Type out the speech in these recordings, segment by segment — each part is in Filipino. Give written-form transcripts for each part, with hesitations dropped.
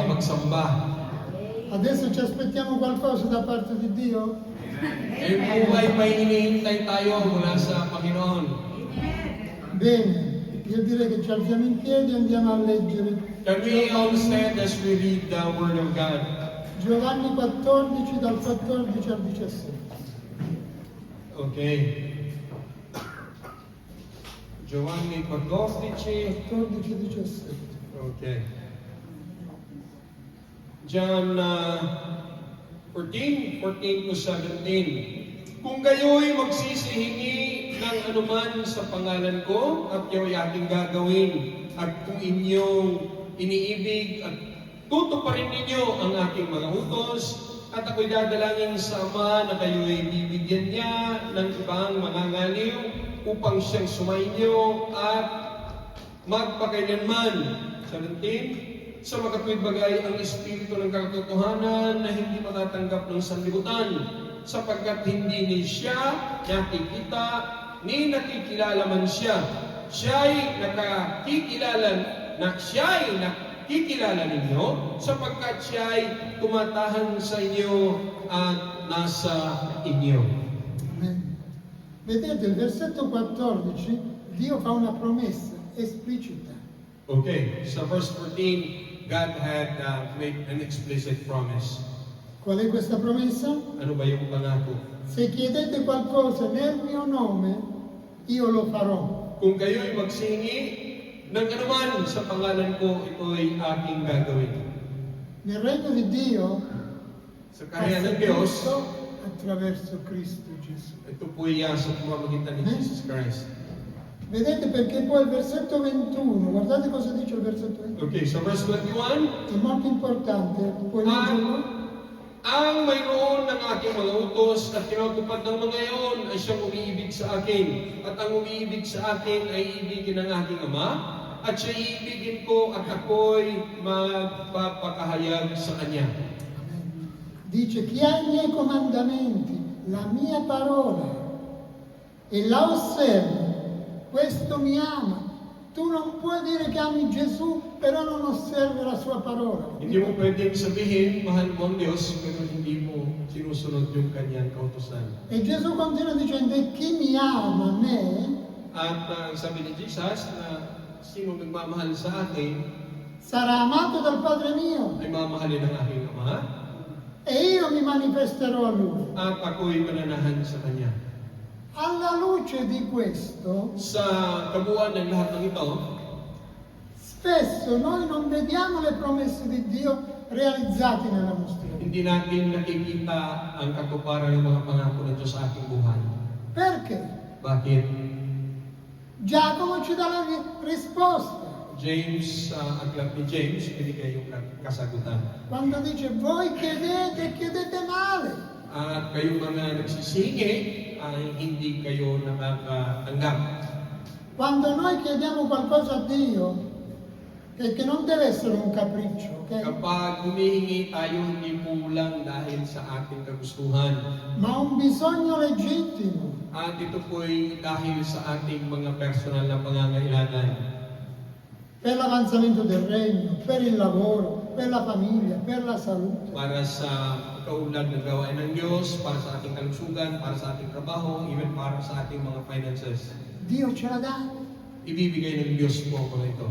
makapagsamba. Adesso ci aspettiamo qualcosa da parte di Dio? Ngayon po ay may hinihintay tayo mula sa Panginoon. Bene, io direi che ci alziamo in piedi e andiamo a leggere Can we all stand as we read the Word of God? Giovanni 14 dal 14 al 17. Okay. Giovanni 14. 14 e 17. Okay. John 14 to 17. Kung kayo'y magsisihingi ng anuman sa pangalan ko, at kayo'y aking gagawin, at kung inyong iniibig at tutuparin ninyo ang aking mga utos, at ako'y dadalangin sa Ama na kayo'y bibigyan niya ng ibang mangangaliw upang siyang sumainyo at magpakailanman. 17, sa makatuwid bagay ang Espiritu ng katotohanan na hindi matatanggap ng sanlibutan, sapagkat hindi ni siya nakikita ni nakikilala man siya. Siya'y nakikilala ninyo, sapagkat siya'y tumatahan sa inyo at nasa inyo. Amen. Vedete, il versetto 14, Dio fa una promessa esplicita. Okay, so verse 14, God had made an explicit promise. Qual è questa promessa? Ano ba yung pangako? Se chiedete qualcosa nel mio nome, io lo farò. Kung kayo'y magsingi ng anuman sa pangalan ko, ito'y aking gagawin. Nel regno di Dio, Sa kaharian ng Diyos, attraverso Cristo Gesù. ito po'y sa pamamagitan ni Jesus Christ. Vedete perché poi il versetto 21, guardate cosa dice il versetto 21. Okay, so verse 21, È molto importante, puoi leggerlo? ang mayroon ng aking mga utos at tinutupad ng mga iyon ay siyang umiibig sa akin. At ang umiibig sa akin ay ibigin ng aking Ama. At siya iibigin ko at ako'y magpapakahayag sa Kanya. Dice, chi ha i miei comandamenti, la mia parola, e la osserva, questo mi ama. Tu non puoi dire che ami Gesù, però non osservi la sua parola. Hindi mo pwedeng sabihin, mahal mo ang Diyos, pero hindi mo sinusunod yung Kanyang kautusan. E Gesù continua dicendo, e chi mi ama me, At sabi ni Jesus na sino nagmamahal sa akin, sarà amato dal Padre mio, ay mamahalin ng aking Ama, e io mi manifesterò a lui. at ako'y mananahan sa Kanya. Alla luce di questo, Sa kabuuan ng lahat ng ito, spesso noi non vediamo le promesse di Dio realizzate nella nostra vita. hindi natin nakikita ang katuparan ng mga pangako ng Diyos sa ating buhay. Perché? Bakit? Giacomo ci dà la risposta. James, aklat ni James, binigay yung kasagutan. Quando dice, voi chiedete male. At kayo mga nagsisingi, ay hindi kayo nakakatanggap. Quando noi chiediamo qualcosa a Dio, che non deve essere un capriccio, ok? Kapag humihingi tayo, hindi po lang dahil sa ating kagustuhan. Ma un bisogno legittimo. At ito po'y dahil sa ating mga personal na pangangailangan. Per l'avanzamento del regno, per il lavoro, per la famiglia, per la salute. Para sa kaunlad ng gawain ng Diyos, para sa ating kalusugan, para sa ating trabaho, even para sa ating mga finances. Dio ce l'ha dato. Ibibigay ng Diyos po ako ito.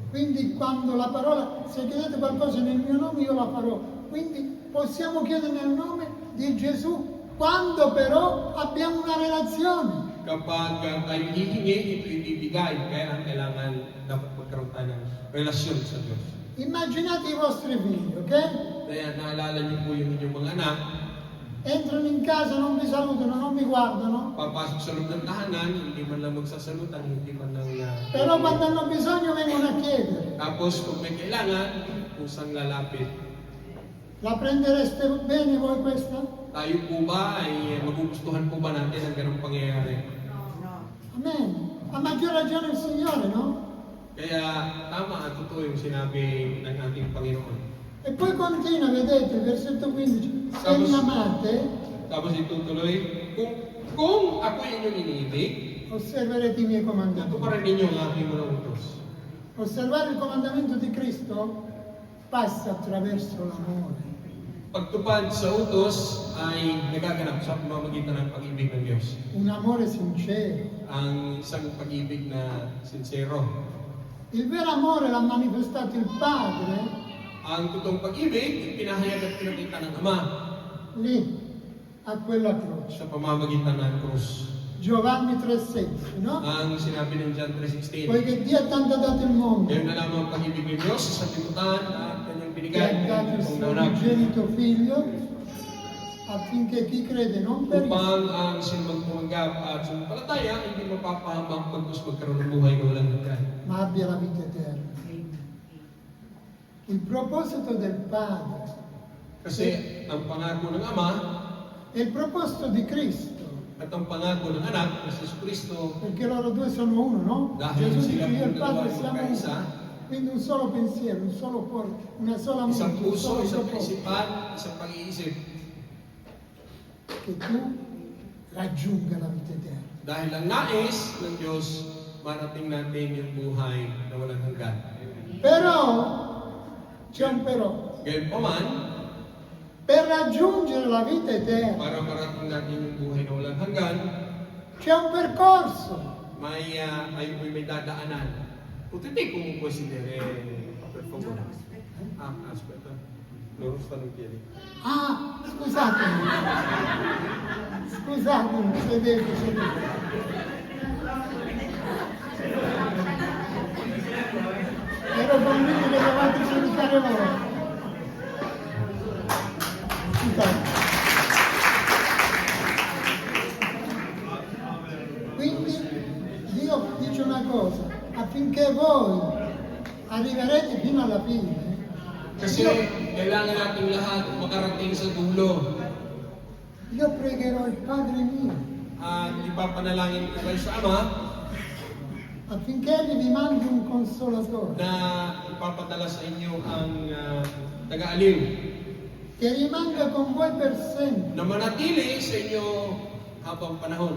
Quindi quando la parola, se chiedete qualcosa nel mio nome io la farò. Quindi possiamo chiedere nel nome di Gesù, quando però abbiamo una relazione. Kapag tayo hihingi, ito ibibigay. Kaya ang kailangan dapat magkaroon tayo ng relasyon sa Diyos. Immaginate i vostri figli, ok? Kaya naalala niyo po yung inyong mga anak, Entrano in casa, non vi salutano, non vi guardano. papasok sa loob ng tahanan, hindi man lang magsasalutan, hindi man lang Però quando hanno bisogno vengono a chiedere. Tapos kung may kailangan, kusang lalapit. La prendereste bene voi questa? Tayo po ba ay magugustuhan po ba natin ang ganong pangyayari? Amen. A maggior ragione il Signore, no? Kaya tama at totoo yung sinabi ng ating Panginoon. E poi continua, vedete, il versetto 15. Se mi amate, Tapos itutuloy, kung ako inyong iniibig, osserverete i miei comandamenti. tuparin ninyo ang aking mga utos. Osservare il comandamento di Cristo passa attraverso l'amore. Pagtupad sa utos ay nagaganap sa pamamagitan ng pag-ibig ng Diyos. Un amore sincero. Ang isang pag-ibig na sincero. Il vero amore l'ha manifestato il Padre Ang totoong pag-ibig, pinahayag at pinakita ng Ama lì, a quella croce. sa pamamagitan ng krus. Giovanni 3,16, no? Ang sinabi ng John 3:16. Poiché Dio ha tanto dato il mondo, Ngayon na lamang ang pag-ibig ng Diyos sa sanlibutan at kanyang che binigay ha dato il ng suo anak unigenito figlio, affinché chi crede non perisca, upang ang sinumang tumanggap at sumampalataya hindi mapapahamak pagkus magkaroon ng buhay na walang hanggan. ma abbia la vita eterna. Il proposito del Padre Kasi ang pangako ng Ama è il proposito di Cristo, at ang pangako ng anak na si Kristo, perché loro due sono uno, no? dahil Gesù dice sila io e po il Padre dalawa siamo magkaisa, uno. Quindi un solo pensiero, un solo cuore, una sola mente, isang un puso, solo isang proposito. isipan, isang pag-iisip, Che tu raggiunga la vita eterna. dahil ang nais ng Diyos, marating natin yung buhay na walang hanggan. Però, c'è un però, Gayon pa man, per raggiungere la vita eterna para marating natin yung buhay na walang hanggan, c'è un percorso. may dadaanan. Potete comunque considerare per favore. Aspetta. Loro stanno in piedi. Ah, scusatemi. Scusatemi, sedete. Ero convinto che dovevate giudicare voi. Scusate. Quindi Dio dice una cosa, affinché voi arriverete fino alla fine. Kasi kailangan natin lahat makarating sa dulo. Io pregherò il Padre mio At ipapanalangin ko kayo sa Ama affinché Egli vi mandi un consolatore na ipapadala sa inyo ang taga-aliw che rimanga con voi per sempre. na manatili sa inyo habang panahon.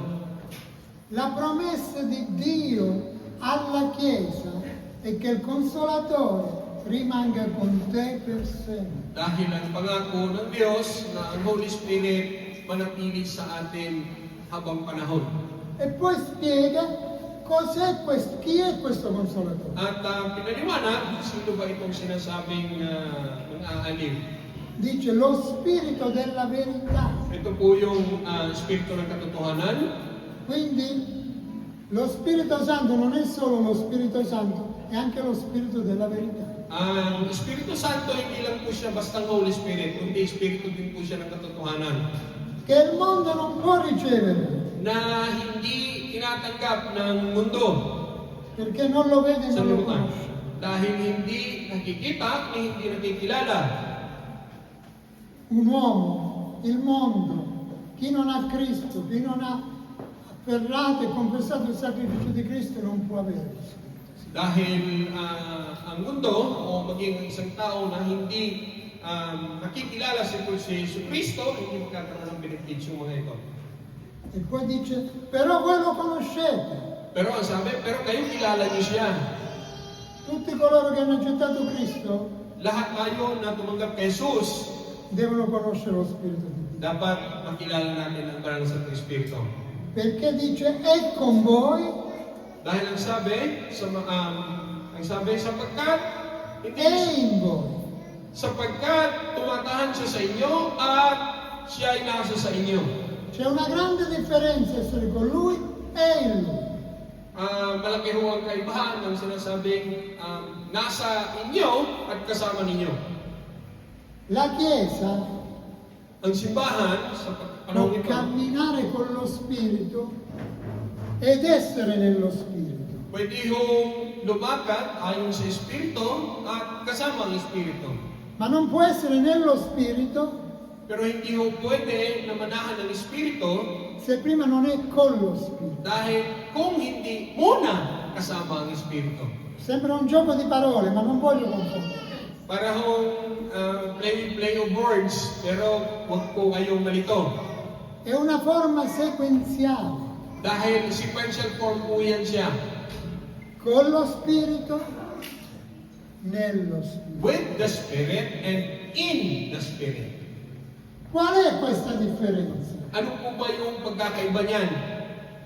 La promessa di Dio alla Chiesa è che il consolatore rimanga con te per sempre. Dahil ang pangako ng Diyos na ang Holy Spirit manatili sa atin habang panahon. E poi spiega chi è questo consolatore. At pinaliwanag, sino ba itong sinasabing aaliw? Dice lo spirito della verità. Ito po yung Espiritu ng katotohanan. Quindi lo Spirito Santo non è solo lo Spirito Santo, è anche lo Spirito della verità. Ang Espiritu Santo, hindi lang po siya bastang Holy Spirit, kundi Espiritu din po siya ng katotohanan. Che il mondo non può ricevere, Na hindi tinatanggap ng mundo perché non lo vede e sa non lo lubukan. conosce. Dahil hindi nakikita at hindi nakikilala. Un uomo, il mondo, chi non ha Cristo, chi non ha afferrato e confessato il sacrificio di Cristo non può avere lo Spirito. Dahil ang mundo o maging isang tao na hindi nakikilala si Yesu Cristo, hindi magkakaroon ng benepisyo mga ito. E poi dice, però voi lo conoscete. Pero ang sabi, pero kayo kilala niyo siya. Tutti coloro che hanno accettato Cristo Lahat tayo na tumanggap kay Jesus, devono conoscere lo Spirito di Dio. dapat makilala natin ang Banal sa Espiritu. Perché dice, è con voi, Dahil ang sabi, sapagkat è in voi. sapagkat tumatahan siya sa inyo at siya ay nasa sa inyo. C'è una grande differenza essere con Lui e in Lui. Malaki ho ang kaibahan ng sinasabing nasa inyo at kasama ninyo. La Chiesa Ang simbahan sa panahon può ito camminare con lo Spirito ed essere nello Spirito. pwede hong lumakad ayon sa Espiritu at kasama ang Espiritu. Ma non può essere nello Spirito Pero hindi ho pwede na manahan ng Espiritu se prima non è con lo Spirito. dahil kung hindi muna kasama ang Espiritu. Sembra un gioco di parole, ma non voglio confondere. Para hong play of words, pero huwag po kayong malito. È una forma sequenziale. Dahil sequential form po yan siya. Con lo Spirito nello Spirito. with the Spirit and in the Spirit. Qual è questa differenza? Ano po ba yung pagkakaiba niyan?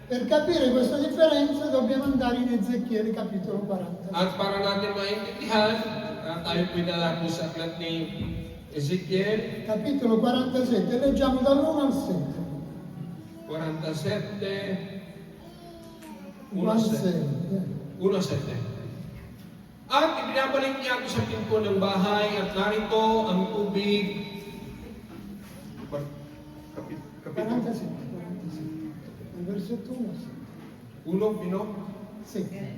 Per capire questa differenza dobbiamo andare in Ezechiele capitolo 40. At para natin maintindihan, tayo po dinala po sa aklat ni Ezekiel Capitolo 47, leggiamo dall'1 al 7. 47, 1 al 6. 1:7. At ibinabalik niya ako sa pinto ng bahay at narito ang tubig. Kapitulo 47. Il versetto 1. 1, Pino? Sì. Okay.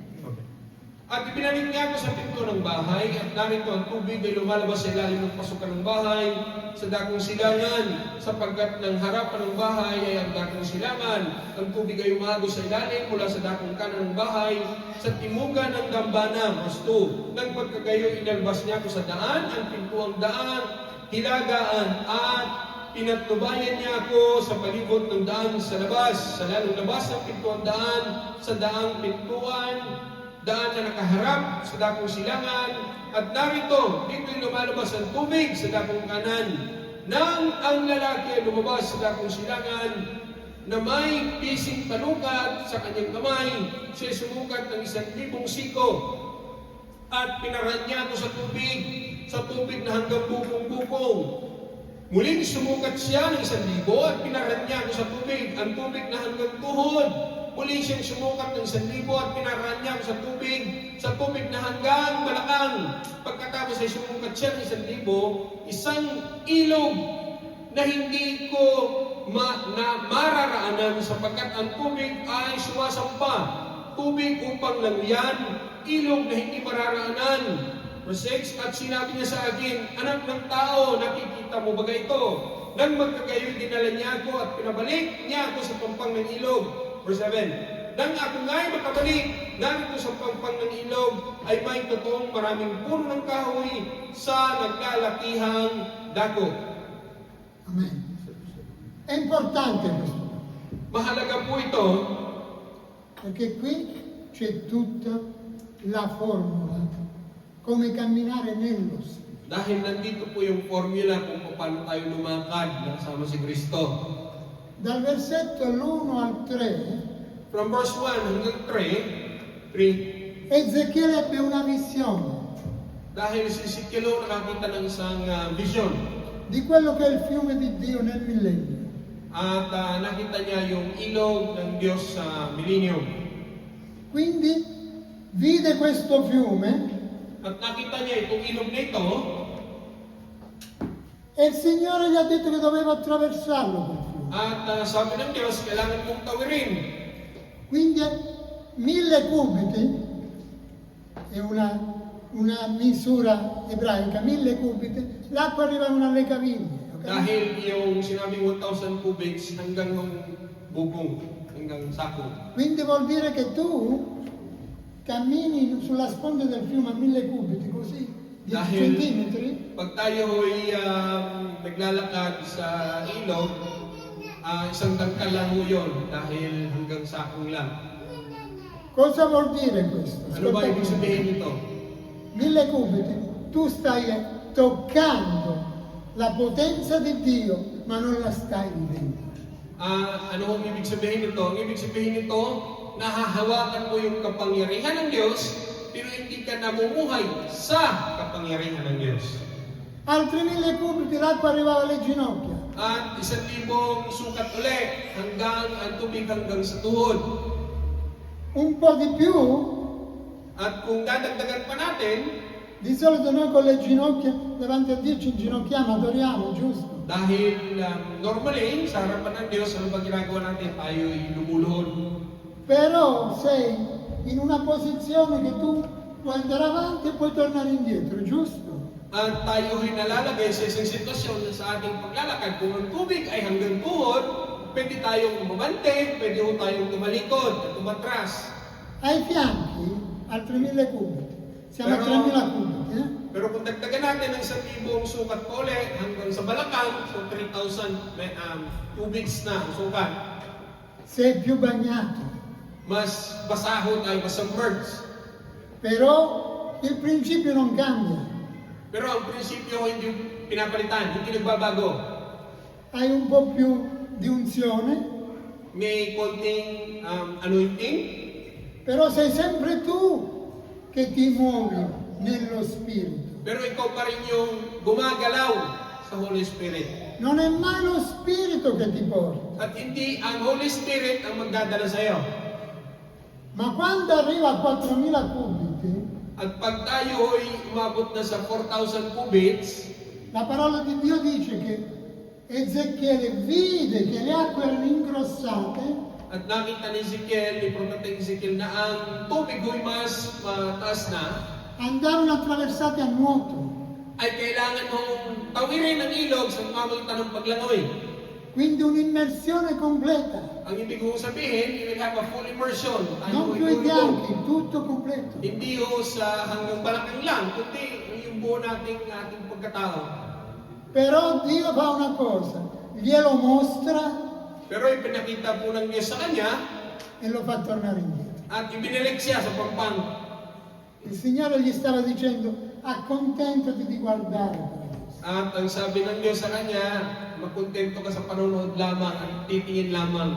At ibinalik niya ako sa pinto ng bahay at narito ang tubig ay lumalabas sa ilalim ng pasukan ng bahay sa dakong silangan sapagkat ng harapan ng bahay ay ang dakong silangan. Ang tubig ay umagos sa ilalim mula sa dakong kanan ng bahay sa timugan ng dambana. Verse 2. Nang pagkagayo inalbas niya ako sa daan, ang pintuang daan, hilagaan at pinatnubayan niya ako sa palibot ng daan sa labas, sa lalong labas ng pintuang daan, sa daang pintuan, daan na nakaharap sa dakong silangan, at narito, dito'y lumalabas ang tubig sa dakong kanan. Nang ang lalaki ay lumabas sa dakong silangan, na may pising panukat sa kanyang kamay, siya sumukat ng 1,000 siko, at pinaraan niya ako sa tubig na hanggang bukong-bukong. Muling sumukat siya ng 1,000 at pinaraan niya ako sa tubig, ang tubig na hanggang tuhod. Muli siyang sumukat ng 1,000 at pinaraan niya ako sa tubig na hanggang balakang. Pagkatapos ay sumukat siya ng 1,000, isang ilog na hindi ko mararaanan sapagkat ang tubig ay sumasampa. Tubig upang langyan, ilog na hindi mararaanan. Verse 6, at sinabi niya sa akin, anak ng tao, nakikita mo ba ito? Nang magkagayoy, dinala niya ako at pinabalik niya ako sa pampang ng ilog. Verse 7, nang ako nga'y makabalik, narito sa pampang ng ilog ay may totoong maraming puno ng kahoy sa naglalakihang dako. Amen. È importante questo, Mahalaga po ito perché qui c'è tutta la formula come camminare nello Spirito. dahil nandito po yung formula kung paano tayo lumakad kasama si Kristo. Dal versetto all'1 al 3, From verse 1 hanggang 3, Ezechiele ebbe una visione dahil si Ezekiel nakakita ng isang vision. di quello che è il fiume di Dio nel millennio. At nakita niya yung ilog ng Diyos sa millennium. Quindi vide questo fiume At nakita niya itong ilog na ito, e il Signore gli ha detto che doveva attraversarlo quel fiume. at sabi ng Diyos, kailangan mong tawirin. Quindi 1000 cubiti è una misura ebraica, 1000 cubiti, l'acqua arrivava alle caviglie. Okay? Dahil yung sinabing 1,000 cubits hanggang ng bubong, hanggang sako. Quindi vuol dire che tu cammini sulla sponda del fiume a 1000 cubiti, così, 10 Dahil centimetri, pag tayo'y naglalakad sa ilog, isang dangkal lang ho yun dahil hanggang sakong lang. cosa vuol dire questo? Ano ba ibig Ascoltate. sabihin nito? 1000 cubiti, tu stai toccando la potenza di Dio, ma non la stai vivendo. Ano ang ibig sabihin nito? Ang ibig sabihin nito, nahahawakan mo yung kapangyarihan ng Diyos, pero hindi ka namumuhay sa kapangyarihan ng Diyos. Altri 1000 cubiti, l'acqua arrivava alle ginocchia. At 1,000 sukat ulit hanggang ang tubig hanggang sa tuhod. Un po' di più, At kung dadagdagan pa natin, di solito noi con le ginocchia davanti a Dio ci inginocchiamo, adoriamo, giusto? dahil normally, sa harapan ng Diyos, ano ba ginagawa natin? Tayo'y lumuluhod. Però sei in una posizione che tu puoi andare avanti e puoi tornare indietro, giusto? At tayo'y nalalagay sa isang sitwasyon na sa ating paglalakad. Kung ang tubig ay hanggang tuhod, pwede tayong umabante, pwede ho tayong tumalikod at tumatras. Ai fianchi, altri 1000 cubiti. Siamo a Però- 3000 cubiti, eh? Pero kung dagdagan natin ng 1,000 sukat po ulit hanggang sa balakang, so 3,000 cubits na ang sukat, Sei più bagnato. mas basaho tayo, mas submerged. Però il principio non cambia. Pero ang prinsipyo hindi pinapalitan, hindi nagbabago. Hai un po' più di unzione, May konting anointing, però sei sempre tu che ti muovi nello Spirito. pero ikaw pa rin yung gumagalaw sa Holy Spirit. Non è mai lo Spirito che ti porta. At hindi ang Holy Spirit ang magdadala sa iyo. Ma quando arriva a 4.000 cubiti, At pag tayo ay umabot na sa 4,000 cubits, la parola di Dio dice che Ezechiele vide che le acque erano ingrossate at nakita ni Ezekiel, ni Propeta Ezekiel, na ang tubig ay mas mataas na, andavano attraversate a nuoto. ay kailangan mong tawirin ang ilog sa pamamagitan ng paglangoy. Quindi un'immersione completa, Ang ibig kong sabihin, you will have a full immersion. non più i bianchi, tutto completo. Hindi ho sa hanggang balakang lang, kundi yung buo ating pagkatao. Però Dio fa una cosa, glielo mostra Pero ipinakita po ng Diyos sa kanya e lo fa tornare indietro. at ibinalik siya sa pampang. Il Signore gli stava dicendo, accontentati di guardare per adesso. At ang sabi ng Diyos sa kanya, magkontento ka sa panonood lamang at titingin lamang.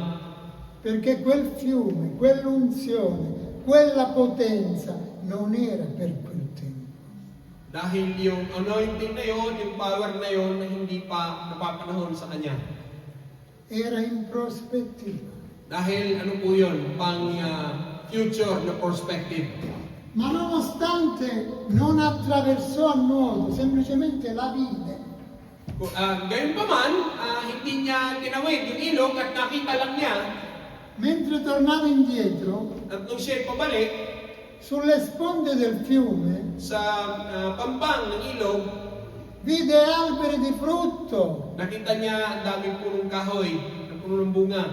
Perché quel fiume, quell'unzione, quella potenza non era per quel tempo. Dahil yung anointing na yon, yung power na yon, na hindi pa napapanahon sa kanya. Era in prospettiva. Dahil ano po yun, pang future na perspective. Ma nonostante non attraversò a nuoto, semplicemente la vide. Gayon pa man, hindi niya tinawid yung ilog at nakita lang niya. Mentre tornava indietro, At nung siya pabalik sulle sponde del fiume, sa pampang ng ilog, vide alberi di frutto. nakita niya ang daming punong kahoy, na puno ng bunga.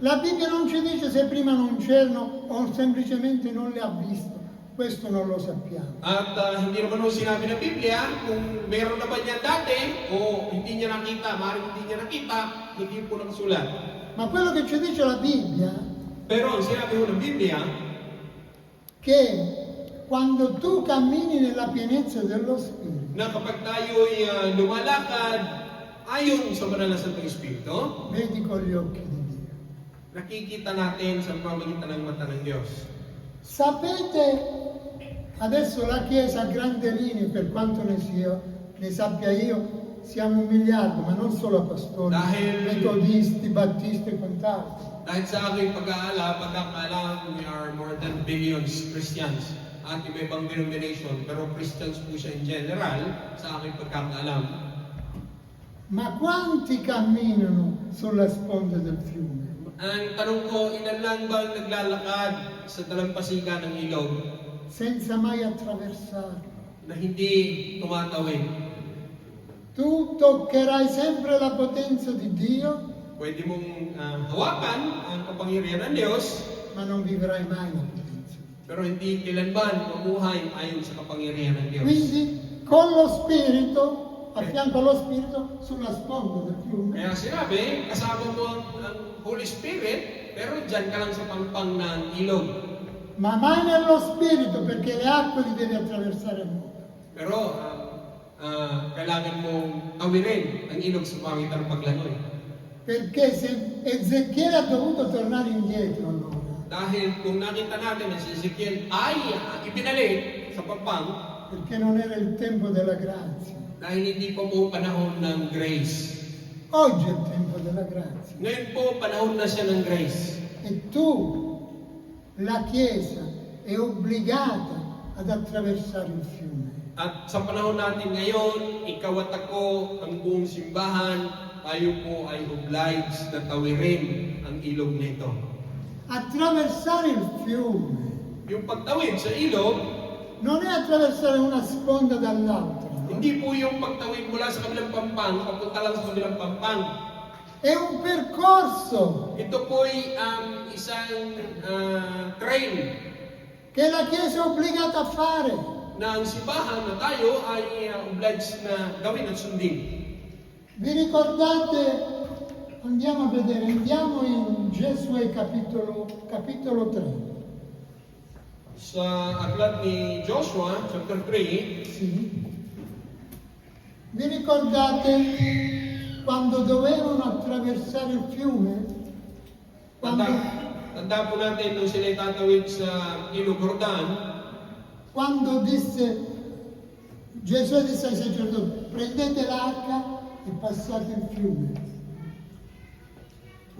La Bibbia non ci dice se prima non c'erano o semplicemente non le ha visto. Questo non lo sappiamo. At hindi naman ho sinabi ng Biblia kung meron na ba niya dati o hindi niya nakita, maaaring hindi niya nakita, hindi po nakasulat. Ma quello che ci dice la Bibbia Pero ang sinabi ho ng Biblia, che quando tu cammini nella pienezza dello Spirito, na kapag tayo'y lumalakad ayon sa banal na Santong Espiritu, vedi con gli occhi di Dio. nakikita natin sa pamamagitan ng mata ng Diyos. Sapete, adesso la Chiesa a grandi linee, per quanto ne sappia io, siamo 1 miliardo, ma non solo apostoli, metodisti, battisti e quant'altro. Dahil sa aking pagkakaalam, we are more than billions Christians at iba-ibang denomination, pero Christians po siya in general sa aking pagkakaalam. Ma quanti camminano sulla sponda del fiume? Ang tanong ko, ilan lang ba ang naglalakad sa dalampasigan ng ilog Senza mai attraversarlo. na hindi tumatawid? Tu toccherai sempre la potenza di Dio, Pwede mong hawakan ang kapangyarihan ng Diyos, ma non vivrai mai la potenza di Dio. pero hindi kailanman mamuhay ayon sa kapangyarihan ng Diyos. Quindi con lo Spirito, a fianco allo Spirito, sulla sponda del fiume, Kaya sinabi, kasama mo ang Holy Spirit, pero dyan ka lang sa pampang ng ilog. ma mai nello Spirito, perché le acque li devi attraversare a nuoto. Pero kailangan mong tawirin ang ilog sa pamitan ng paglangoy. Perché se Ezechiele ha dovuto tornare indietro allora, Dahil kung nakita natin na si Ezekiel ay ibinalik sa pampang, perché non era il tempo della grazia. dahil hindi pa po panahon ng grace. Oggi è il tempo della grazia. Ngayon po, panahon na siya ng grace. E tu, la Chiesa, è obbligata ad attraversare il fiume. At sa panahon natin ngayon, ikaw at ako, ang buong simbahan, tayo po ay obliged na tawirin ang ilog nito. Attraversare il fiume Yung pagtawid sa ilog, non è attraversare una sponda dall'altra, no? hindi po yung pagtawid mula sa kabilang pampang, papunta lang sa kabilang pampang. È un percorso Ito po ay isang train che la Chiesa è obbligata a fare. na ang simbahan na tayo ay obliged na gawin at sundin. Vi ricordate? Andiamo a vedere, andiamo in Giosuè capitolo 3. Sa aklat ni Joshua, chapter 3, Sì. Vi ricordate quando dovevano attraversare il fiume? Quando, tanda po natin nung sila tatawid sa Ilog Jordan, quando Gesù disse ai sacerdoti, prendete l'arca e passate il fiume.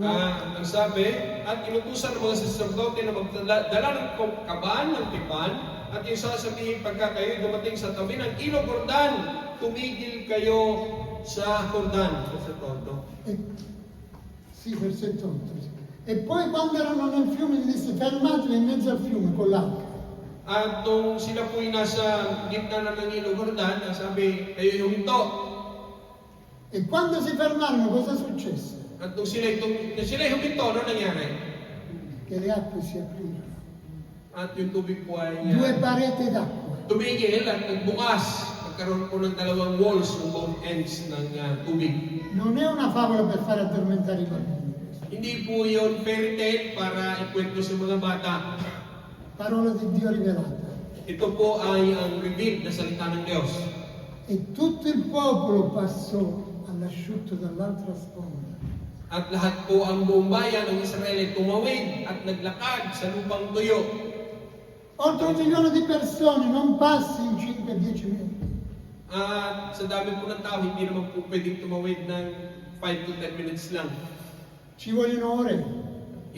ang sabi, at inutusan ng mga saserdote na magdala ng kaban ng tipan, at yung sasabihin pagka kayo dumating sa tabi ng Ilog Jordan, tumigil kayo sa Jordan. Versetto 8. Sì, versetto 8. Sì. E poi quando erano nel fiume gli disse fermatevi in mezzo al fiume con l'arca. At nung sila po'y nasa gitna na ng Ilog Jordan, sabi, kayo huminto. E quando si fermarono cosa successe? At nung sila'y huminto, ano nangyari? Che le acque si aprirono. At yung tubig po ay Due pareti d'acqua. tumigil at nagbukas. Magkaroon po ng dalawang walls ng both ends ng tubig. Non è una favola per fare addormentare i bambini. Hindi po yun fairy tale para ikwento sa mga bata. Parola di Dio rivelata. Ito po ay ang revealed na salita ng Diyos. E tutto il popolo passò all'asciutto dall'altra sponda. At lahat po ang buong bayan ng Israel ay tumawid at naglakad sa lupang tuyo. Oltre 1 milione di persone non passi in 5-10 minuti. At sa dami po ng tao, hindi naman po pwedeng tumawid ng 5 to 10 minutes lang. Ci vogliono ore.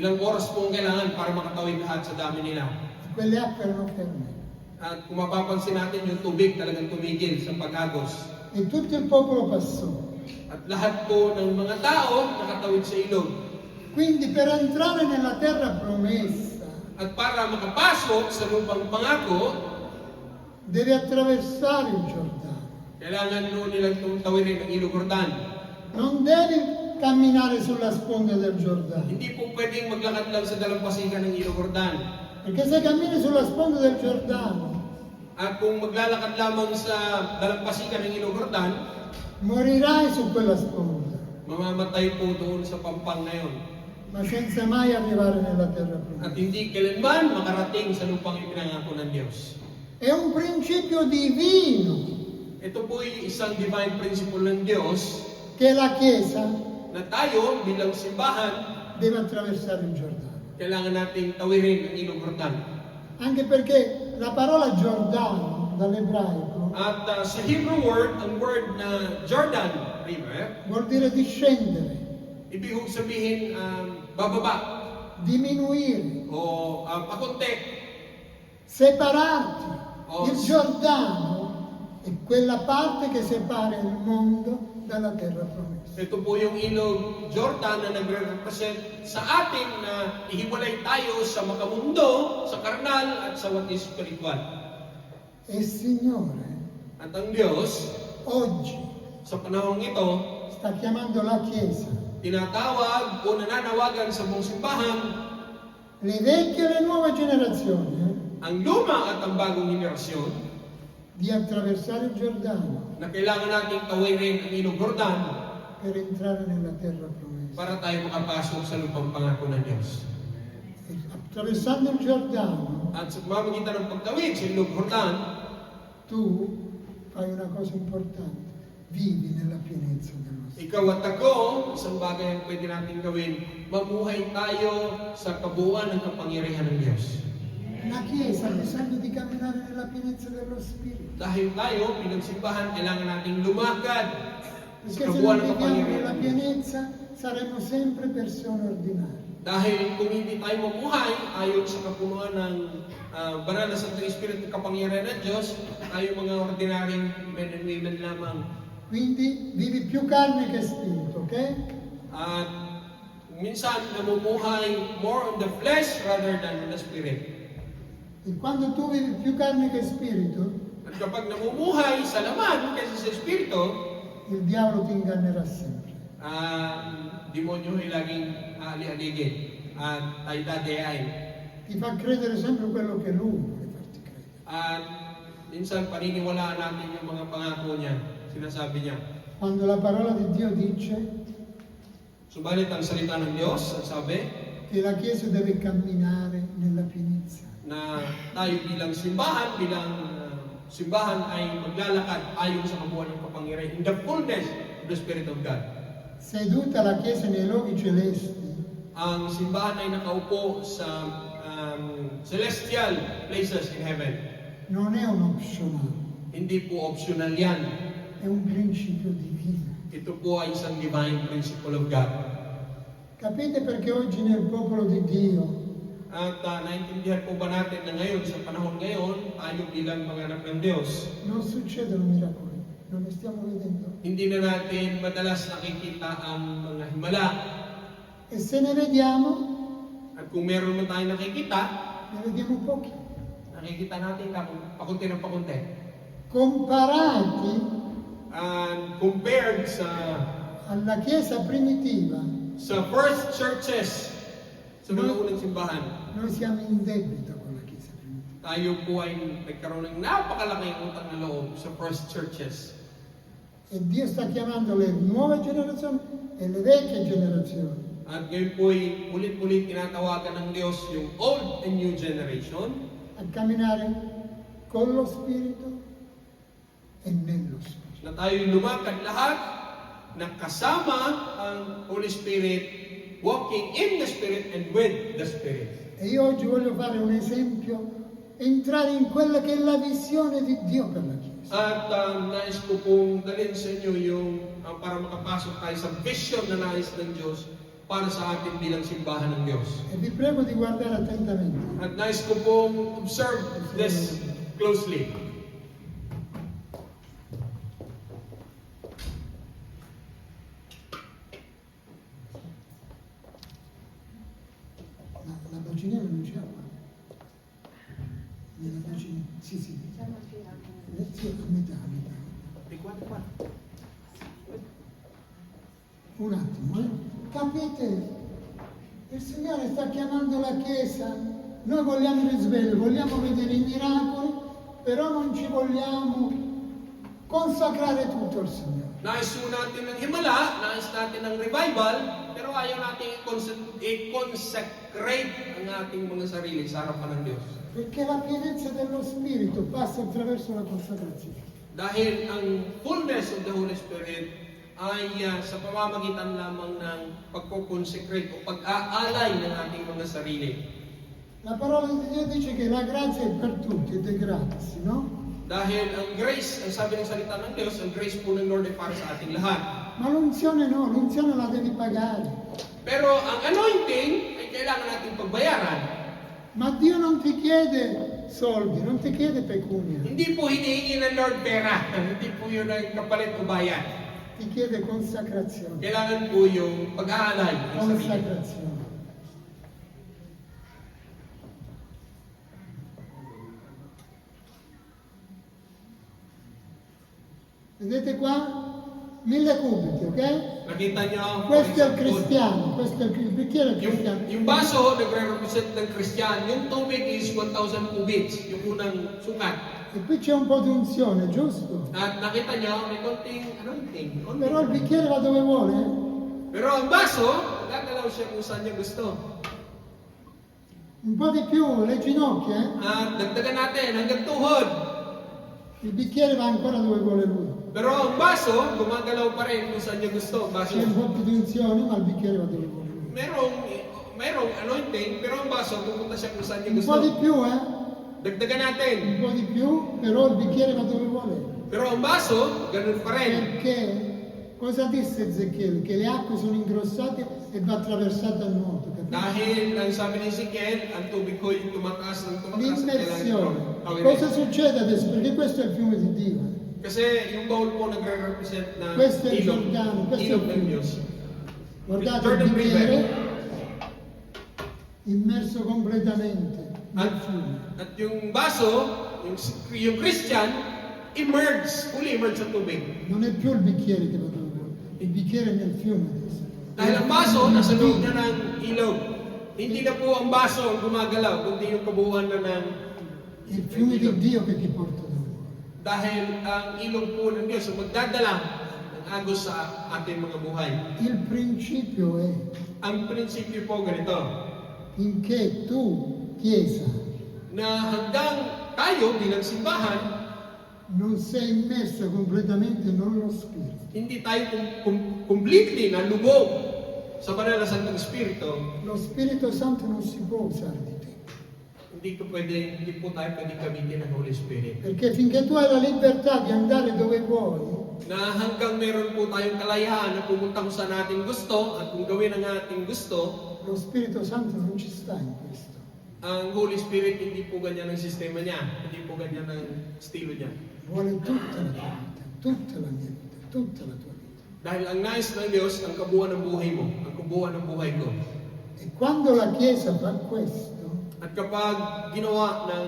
Ilang oras po ang kailangan para makatawid lahat sa dami nila. Quelle acque erano ferme. At kung mapapansin natin, yung tubig talagang tumigil sa pag-agos. E tutto il popolo passò. At lahat po ng mga tao nakatawid sa ilog. Quindi per entrare nella terra promessa At para makapasok sa lupang pangako, devi attraversare il Giordano. kailangan noon nilang tawirin ang Ilog Jordan. Non devi camminare sulla sponda del Giordano. Hindi po pwedeng maglakad lang sa dalampasigan ng Ilog Jordan. Perché se cammini sulla sponda del Giordano At kung maglalakad lamang sa dalampasigan ng Ilog Jordan, morirai su quella sponda, mamamatay po doon sa pampang na yun. ma senza mai arrivare nella terra At promessa. hindi kailanman makarating sa lupang ipinangako ng Diyos. È un principio divino Ito po ay isang divine principle ng Diyos che la Chiesa na tayo bilang simbahan, deve attraversare il Giordano. kailangan nating tawirin ang Ilog Jordan. Anche perché la parola Giordano dall'ebraico At sa Hebrew word, ang word na Jordan River, vuol dire discendere, ibig sabihin bababa diminuire, o pakunti. separarti. Oh. Il Giordano è quella parte che separa il mondo dalla terra promessa. Ito po yung ilog Jordan na nagre-represent sa atin na ihiwalay tayo sa makamundo, sa karnal at sa what is spiritual. E il Signore At ang Diyos, oggi sa panahong ito, sta chiamando la Chiesa, tinatawag o nananawagan sa buong simbahan le vecchie e le nuove generazioni, ang luma at ang bagong henerasyon di attraversare il Giordano na kailangan nating tawirin ang ilog Jordan per entrare nella terra promessa. para tayo makapasok sa lupang pangako ng Diyos. E attraversando il Giordano, At sa pamamagitan ng pagtawid sa ilog Jordan, tu fai una cosa importante, vivi nella pienezza dello Spirito. ikaw at ako, isang bagay ang pwede natin gawin, mamuhay tayo sa kabuuan ng kapangyarihan ng Diyos. La Chiesa ha bisogno di camminare nella pienezza dello Spirito, Dahil tayo, bilang simbahan, kailangan nating lumakad sa perché se kabuuan non ng viviamo kapangyarihan nella ng Diyos. pienezza saremo sempre persone ordinarie. Dahil kung hindi tayo mamuhay ayon sa kapunuan ng banal na Santong Espiritu ng kapangyarihan ng Diyos, tayo mga ordinaryong men and women lamang. Quindi vivi più carne che spirito, ok? At minsan namumuhay more on the flesh rather than on the spirit. E quando tu vivi più carne che spirito, At kapag namumuhay sa laman kaysa sa Espiritu, il diavolo ti ingannerà sempre. demonyo ay laging ali-aligid at tayo dadayain. Ti fa credere sempre quello che lui vuole farti credere. At minsan paniniwalaan natin yung mga pangako niya, sinasabi niya. Quando la parola di Dio dice Subalit ang salita ng Diyos, ang sabi, che la Chiesa deve camminare nella pienezza. na tayo bilang simbahan ay maglalakad ayon sa kabuuan ng kapangyarihan in the fullness of the Spirit of God. Seduta la Chiesa nei luoghi celesti, Ang simbahan ay nakaupo sa celestial places in heaven. non è un optional, Hindi po optional yan. è un principio divino. Ito po ay isang divine principle of God. Capite perché oggi nel popolo di Dio At naintindihan po ba natin na ngayon, sa panahon ngayon, tayo bilang mga anak ng Diyos, non succedono miracoli, non li stiamo vedendo. hindi na natin madalas nakikita ang mga himala. E se ne vediamo, At kung meron man tayo nakikita, ne vediamo pochi. nakikita natin na pakunti ng pakunti. Comparati And compared alla Chiesa primitiva, sa first churches, sa mga unang simbahan, noi siamo in debito con la Chiesa primitiva. tayo po ay nagkaroon ng napakalaking utang na loob sa first churches. E Dio sta chiamando le nuove generazioni e le vecchie generazioni At ngayon po ay ulit-ulit tinatawagan ng Diyos yung old and new generation a camminare con lo Spirito e nello Spirito. na tayo lumakad lahat na kasama ang Holy Spirit, walking in the Spirit and with the Spirit. E io oggi voglio fare un esempio, entrare in quella che è la visione di Dio per la Chiesa. At nais ko pong dalhin sa inyo yung para makapasok tayo sa vision na nais ng Diyos para sa atin bilang simbahan ng Diyos. E vi prego di guardare attentamente. At nais ko pong observe this closely. Ma la bacinella non c'è qua. Nella bacinella. Sì, sì. Sì, a metà, a metà. Di qua. Un attimo, Capite? Il Signore sta chiamando la Chiesa. Noi vogliamo il risveglio, vogliamo vedere i miracoli, però non ci vogliamo consacrare tutto al Signore. Nais po natin ng himala, nais natin ng revival, pero ayaw natin i-consecrate ang ating mga sarili sa harapan ng Diyos. Perché la pienezza dello Spirito passa attraverso la consacrazione. Dahil ang fullness of the Holy Spirit ay sa pamamagitan lamang ng pagkoconsecrate o pag-aalay ng ating mga sarili. La parola di Dio dice che la grazia è per tutti, ed è gratis, no? Dahil ang grace, ang sabi ng salita ng Diyos, ang grace po ng Lord ay para sa ating lahat. Ma l'unzione no, l'unzione la devi pagare. Pero ang anointing ay kailangan natin pagbayaran. Ma Dio non ti chiede soldi, non ti chiede pecunia, Hindi po hinihingi ng Lord pera. Hindi po yun ang kapalit o bayan. ti chiede consacrazione. Kailangan po yung pag-aalay ng sarili. Consacrazione. Vedete qua? 1000 cubiti, ok? Nakita niyo? Questo è il cristiano, questo è il bicchiere è il Yung, cristiano. yung baso, nagre-represent ng Christian. Yung tubig is 1,000 cubits. Yung unang sukat. E qui c'è un po' di unzione, giusto? At nakita niyo, may konting anointing. konting- Però il bicchiere va dove vuole. Pero ang baso, gagalaw siya kung saan niya gusto. Un po' di più, le ginocchia. At dagdagan natin hanggang tuhod. Il bicchiere va ancora dove vuole lui. Pero ang baso, gumagalaw pa rin kung saan niya gusto. Ang baso. C'è un po' più di unzione, ma il bicchiere va dove vuole lui. Merong anointing, pero ang baso, pupunta siya kung saan niya Un gusto. po' di più, Dagdagan natin. Un po' di più, però il bicchiere va dove vuole. Pero ang baso, ganun pa rin. Perché cosa disse Ezechiele? Che le acque sono ingrossate e va attraversata a nuoto. Capito? Dahil ang sabi ni Ezekiel, ang tubig ko yung tumataas ng tumataas at L'immersione. kailangan Cosa succede adesso? Perché questo è il fiume di Dio. Kasi yung bowl po nagre-represent na Questo è il ilog. Giordano, questo è Ilog il ng fiume. Diyos. Guardate il Jordan bicchiere River. immerso completamente nel At, fiume. at yung baso, yung Christian, fully immersed sa tubig. Non è più il bicchiere che va dove vuole, il bicchiere è nel fiume adesso. Dahil ang baso, nasa loob na ng ilog. Hindi na po ang baso ang gumagalaw, kundi yung kabuuan na ng Il fiume di Dio che ti porta dove vuole. dahil ang ilog po ng Diyos ang magdadala ng agos sa ating mga buhay. Il principio è Ang prinsipyo po ganito, finché tu Chiesa na hanggang tayo bilang simbahan, non sei immersa completamente nello Spirito, hindi tayo completely nalubog sa banal na Santong Espiritu, lo Spirito Santo non si può usare di te. hindi po tayo pwede gamitin ng Holy Spirit. Perché finché tu hai la libertà di andare dove vuoi, Na hanggang meron po tayong kalayaan na pumunta kung saan natin gusto at kung gawin ang ating gusto, lo Spirito Santo non ci sta in questo. ang Holy Spirit hindi po ganyan ang sistema niya, hindi po ganyan ang estilo niya. Vuole tutta la tua vita, tutta la mia vita, tutta la tua vita. Dahil ang nais ng Diyos, ang kabuuan ng buhay mo, ang kabuuan ng buhay ko. E quando la Chiesa fa questo, At kapag ginawa ng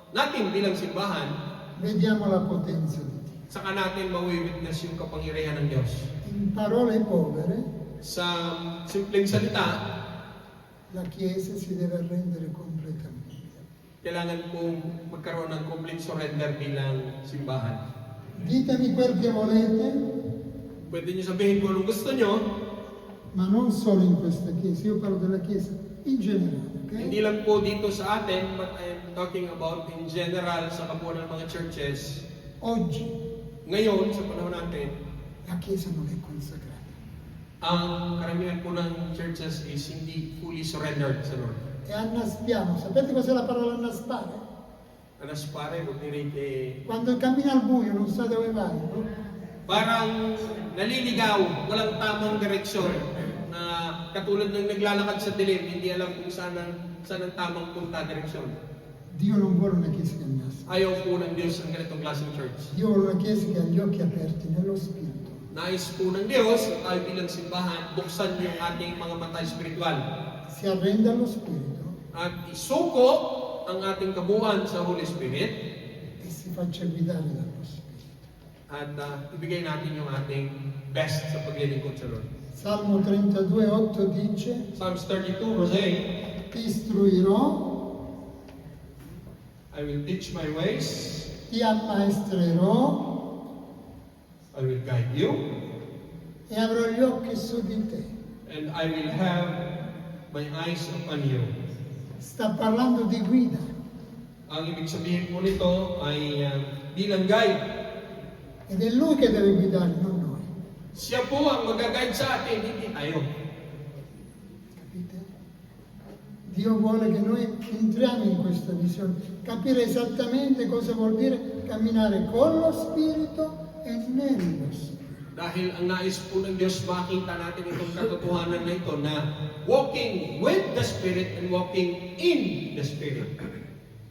natin bilang simbahan, vediamo la potenza di Dio. saka natin mawi-witness yung kapangyarihan ng Diyos. In parole povere, Sa simpleng salita, la Chiesa si deve arrendere completamente. kailangan pong magkaroon ng complete surrender bilang simbahan. Ditemi quel che volete, Pwede niyo sabihin kung anong gusto niyo, ma non solo in questa Chiesa, io parlo della Chiesa in generale, hindi ok? lang po dito sa atin, but I'm talking about in general sa kabuuan ng mga churches. Oggi Ngayon, sa panahon natin, la Chiesa non è consacrata. ang karamihan po ng churches is hindi fully surrendered sa Lord. E annaspiamo, sapete cos'è la parola annaspare? Anaspare, vuol dire che Quando cammina al buio non sa dove vai, no? parang naliligaw, walang tamang direksyon, na katulad ng naglalakad sa dilim, hindi alam kung saan ang tamang punta direksyon. Dio non vuole una Chiesa che annaspa. Ayaw po ng Diyos ng ganitong klaseng church. Dio vuole una Chiesa che ha gli occhi aperti nello Spirito. Nais po ng Diyos na tayo bilang simbahan, buksan yung ating mga mata espiritual Si arrende allo Spirito at isuko ang ating kabuuan sa Holy Spirit e si faccia guidare dallo Spirito. at ibigay natin yung ating best sa paglilingkod sa Lord. Salmo 32:8 dice: Psalms 32 verse 8, Ti istruirò, I will teach my ways, ti ammaestrerò I will guide you, e avrò gli occhi su di te. and I will have my eyes upon you. Sta parlando di guida. Ang ibig sabihin po nito ay bilang guide. Ed è Lui che deve guidare, non noi. Siya po ang mag-guide sa atin, hindi tayo. Capite? Dio vuole che noi entriamo in questa visione, capire esattamente cosa vuol dire camminare con lo Spirito e nello Spirito. Dahil ang nais po ng Diyos, makita natin itong katotohanan na ito na walking with the Spirit and walking in the Spirit.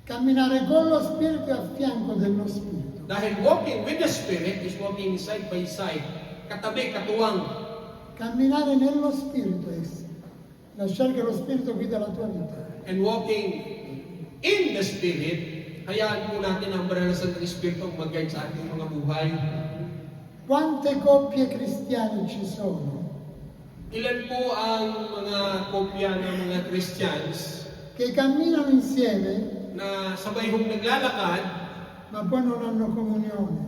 Camminare con lo Spirito e a fianco dello Spirito. Dahil walking with the Spirit is walking side by side, katabi, katuwang. Camminare nello Spirito è lasciare che lo Spirito guida la tua vita. And walking in the Spirit, hayaan po natin ang banal na Santong Espiritu ang mag-guide sa ating mga buhay. Quante coppie cristiane ci sono Ilan po ang mga kopya ng mga Christians che camminano insieme na sabay hong naglalakad, ma poi non hanno comunione?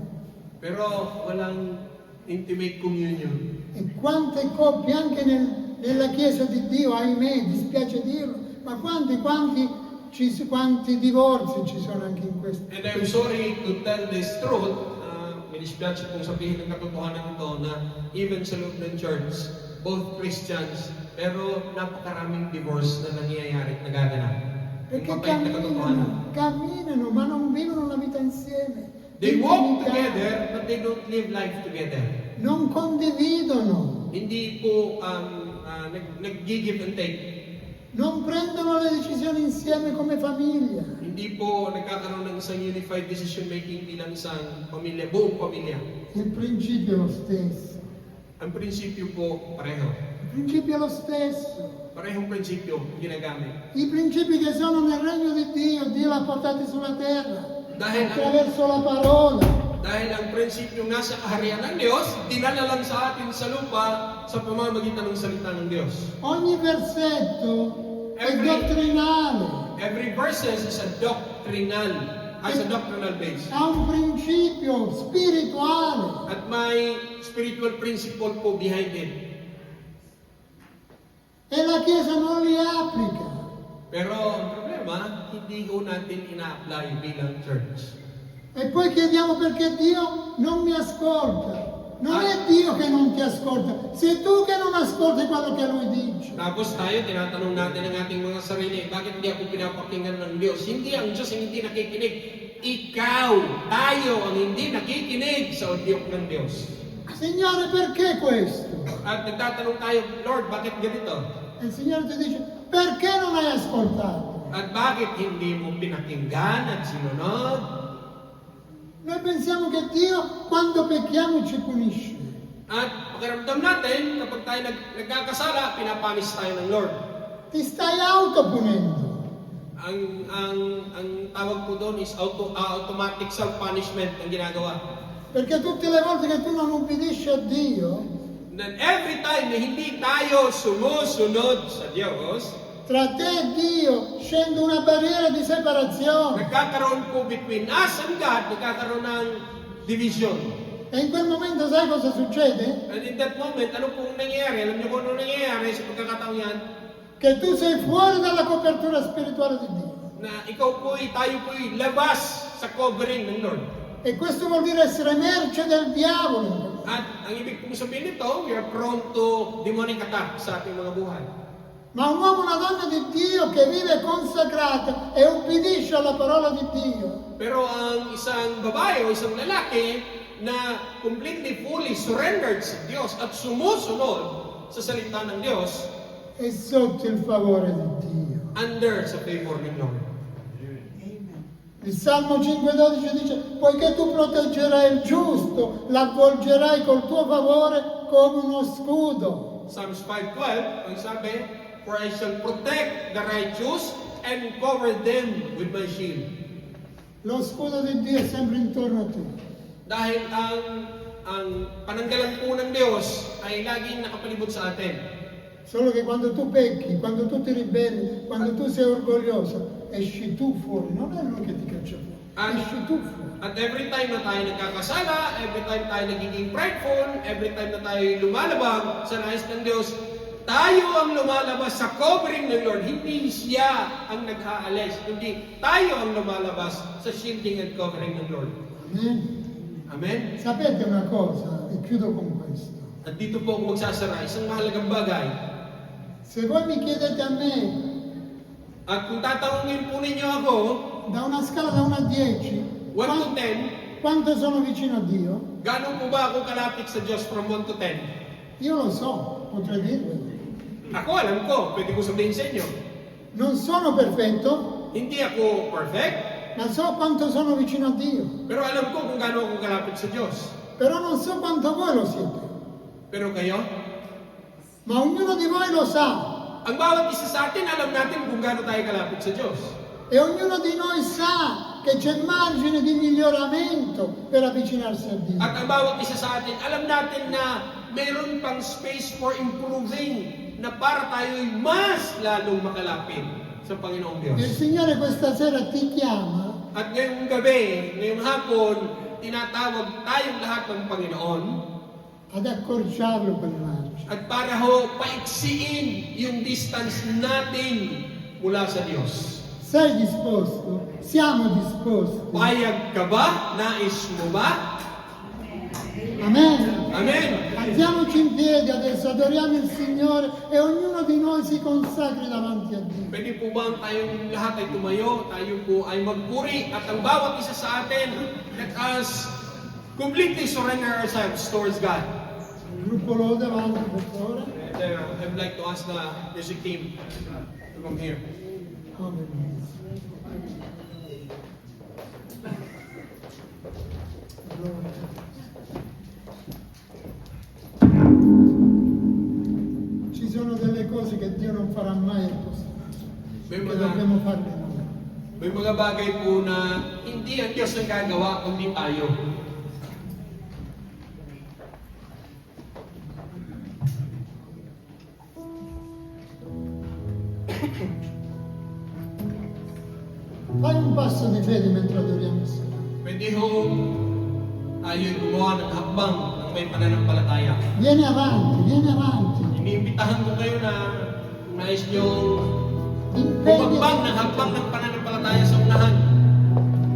pero walang intimate communion. E quante coppie anche nella Chiesa di Dio, ahimè, dispiace dirlo, ma quanti divorzi ci sono anche in questo? And I'm sorry to tell this truth, may dispatch kong sabihin ng katotohanan ito na even sa loob ng church, both Christians, pero napakaraming divorce na nangyayari at nagaganap. Yung Perché mapait na katotohanan. camminano, ma non vivono la vita insieme. They walk Intimità. together, but they don't live life together. Non condividono, Hindi po nag-give and take. non prendono le decisioni insieme come famiglia. Hindi po nagkakaroon ng isang unified decision making bilang isang pamilya, buong pamilya. Il principio è lo stesso. Ang prinsipyo po pareho. Il principio è lo stesso. Parehong prinsipyo ginagamit. I principi che sono nel regno di Dio, Dio l'ha portati sulla terra attraverso la parola. Dahil ang prinsipyo nasa kaharian ng Diyos, dinala lang sa atin sa lupa sa pamamagitan ng salita ng Diyos. Ogni versetto è dottrinale, Every verses is a doctrinal, has a doctrinal base. ha un principio spirituale. At may spiritual principle po behind it. E la Chiesa non li applica. Pero ang problema, problema, hindi ko natin ina-apply bilang church. E poi chiediamo perché Dio non mi ascolta. Non è Dio che non ti ascolta, sei tu che non ascolti quello che Lui dice. Tapos tayo, tinatanong natin ang ating mga sarili, bakit hindi ako pinapakinggan ng Diyos? Hindi ang Diyos ang hindi nakikinig. Ikaw, tayo ang hindi nakikinig sa audio ng Diyos. Signore, perché questo? At nagtatanong tayo, Lord, bakit ganito? E il Signore ti dice, perché non hai ascoltato? At bakit hindi mo pinakinggan at sinunod? Noi pensiamo che Dio, quando pecchiamo, ci punisce. At pakiramdam natin, kapag tayo nagkakasala, pinapanis tayo ng Lord. Ti stai autopunendo. Ang tawag po doon is automatic self-punishment ang ginagawa. Perché tutte le volte che tu non ubbidisci a Dio, And every time na hindi tayo sumusunod sa Diyos, tra te e Dio scende una barriera di separazione. nagkakaroon po between us and God, nagkakaroon ng division. E in quel momento sai cosa succede? And in that moment, ano pong nangyayari? Alam niyo kung ano nangyayari sa pagkakataong yan? Che tu sei fuori dalla copertura spirituale di Dio. Na ikaw po'y, tayo po'y labas sa covering ng Lord. E questo vuol dire essere merce del diavolo. At ang ibig pong sabihin nito, we are prone to demonic attack sa ating mga buhay. Ma un uomo, una donna di Dio che vive consacrata e ubbidisce alla parola di Dio, Pero ang isang babae o isang lalaki na completely, fully surrendered sa Diyos at sumusunod sa salita ng Diyos, è sotto il favore di Dio. under sa favor ng Lord. Il Salmo 5,12 dice, poiché tu proteggerai il giusto, l'avvolgerai col tuo favore come uno scudo. Psalms 5:12, ang sabi, for I shall protect the righteous and cover them with my shield. Lo scudo di Dio è sempre intorno a te. Dahil ang pananggalan po ng Diyos ay laging nakapalibot sa atin. Solo che quando tu pecchi, quando tu ti ribelli, quando tu sei orgoglioso, esci tu fuori, non è Lui che ti caccia fuori, esci tu fuori. At every time na tayo nagkakasala, every time tayo nagiging prideful, every time na tayo lumalabag sa nais ng Diyos, tayo ang lumalabas sa covering ng Lord. Hindi siya ang nag-aalis. Hindi tayo ang lumalabas sa shielding and covering ng Lord. Amen. Amen? Sapete una cosa, e chiudo con questo. At dito po ako magsasara, isang mahalagang bagay. Se voi mi chiedete a me, At kung tatanungin po ninyo ako, da una scala da 1 a 10, 1 to 10, quanto sono vicino a Dio? gano'n po ba ako kalapit sa Diyos from 1 to 10? Io lo so, potrei dirvelo. Ako, alam ko, pwede ko sabihin sa inyo. Non sono perfetto, Hindi ako perfect, ma so quanto sono vicino a Dio. pero alam ko kung gaano ako kalapit sa Diyos. Però non so quanto voi lo siete. Pero kayo, Ma ognuno di voi lo sa. ang bawat isa sa atin, alam natin kung gaano tayo kalapit sa Diyos. E ognuno di noi sa che c'è margine di miglioramento per avvicinarsi a Dio. At ang bawat isa sa atin, alam natin na meron pang space for improving na para tayo'y mas lalong makalapit sa Panginoong Diyos. Il Signore questa sera ti chiama At ngayong gabi, ngayong hapon, tinatawag tayong lahat ng Panginoon ad accorciarlo quel margine. at para ho paiksiin yung distance natin mula sa Diyos. Sei disposto? Siamo disposti. Payag ka ba? Nais mo ba? Amen. Amen! Alziamoci in piedi adesso, adoriamo il Signore e ognuno di noi si consacri davanti a Dio. Pwede po bang tayong lahat ay tumayo, tayo po ay magpuri at ang bawat isa sa atin, let us completely surrender ourselves towards God. Il gruppo lode avanti, per favore. And I'd like to ask the music team to come here. Amen. Ci sono delle cose che Dio non farà mai al posto nostro, May che mga, dobbiamo farle noi. may mga bagay po na hindi ang Diyos ang gagawa, kundi tayo. Fai un passo di fede mentre adoriamo il Signore. Pwede ho tayo gumawa ng hakbang ng may pananampalataya. Vieni avanti, vieni avanti. Iniimbitahan ko kayo na kung nais niyong Bumabang ng hakbang ng pananampalataya sa unahan.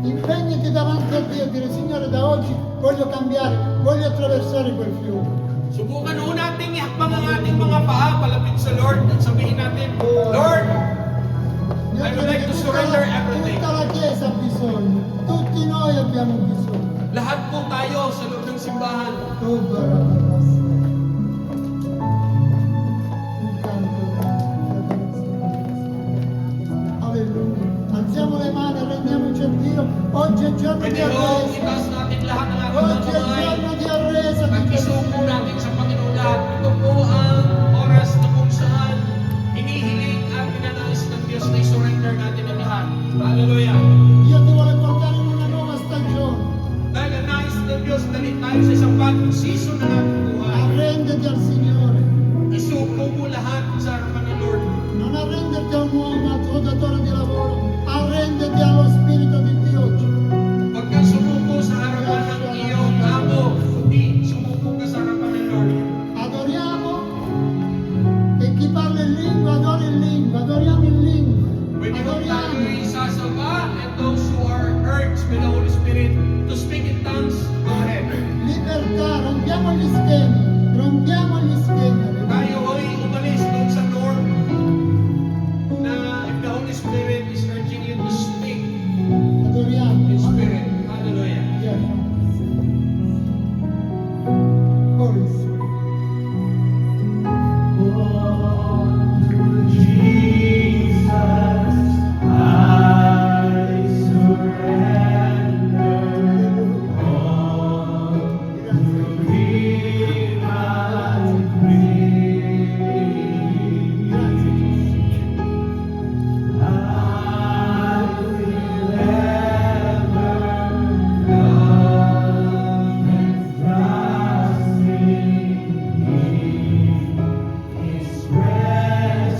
Impegnati davanti a Dio e dire Signore da oggi voglio cambiare, voglio attraversare quel fiume. Subukan ho nating ihakbang ang ating mga paa palapit sa Lord at sabihin natin, Lord, Io I would credo like che to surrender everything. tutta la Chiesa ha bisogno, tutti noi abbiamo bisogno. Lahat po tayo sa loob ng simbahan. Oh, Barabas. Un canto. Alleluia. Alziamo le mani, rendiamoci a Dio. Oggi è giorno di Pwede ho arresa. itaas natin lahat ng ating Oggi mga è kamay. giorno di arresa. At isuko natin sa Panginoon lahat. Ito po ang oras na kung saan hinihiling at pinanais ng Diyos na i-surrender natin ang lahat. Hallelujah. Dio ti vuole portare in una nuova stagione. Dahil ang nais ng Diyos, dali tayo sa isang bagong season na natin buhay. Arrenditi al